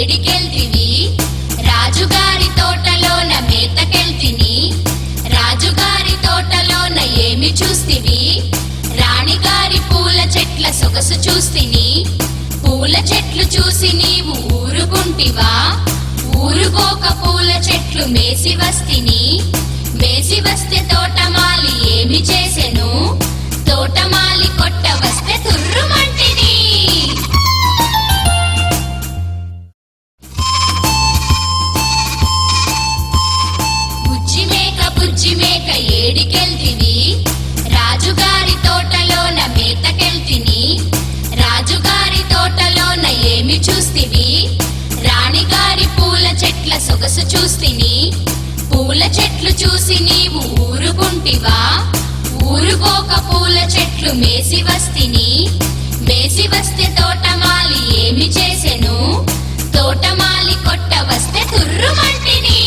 ఏడికెళ్తివి రాజుగారి తోటలోన మేతకెళ్తిని రాజుగారి తోటలోన ఏమి చూస్తివి రాణిగారి పూల చెట్ల సొగసు చూస్తిని పూల చెట్లు చూసి నీవు ఊరుకుంటివా ఊరుకోక పూల చెట్లు మేసి వస్తిని మేసి వస్తే తోటమాలి ఏమి చేసెను తోటమాలి కొట్ట వస్తే తుర్రుమంటిని బుజ్జి మేక ఏడికెళ్తివి రాజుగారి తోటలోన మేతకెళ్తిని రాజుగారి తోటలోన ఏమి చూస్తివి రాణిగారి పూల చెట్ల సొగసు చూస్తిని పూల చెట్లు చూసి నీవు ఊరుకుంటివా ఊరుకోక పూల చెట్లు మేసి వస్తిని మేసి వస్తే తోటమాలి ఏమి చేసెను తోటమాలి కొట్ట వస్తే తుర్రుమంటిని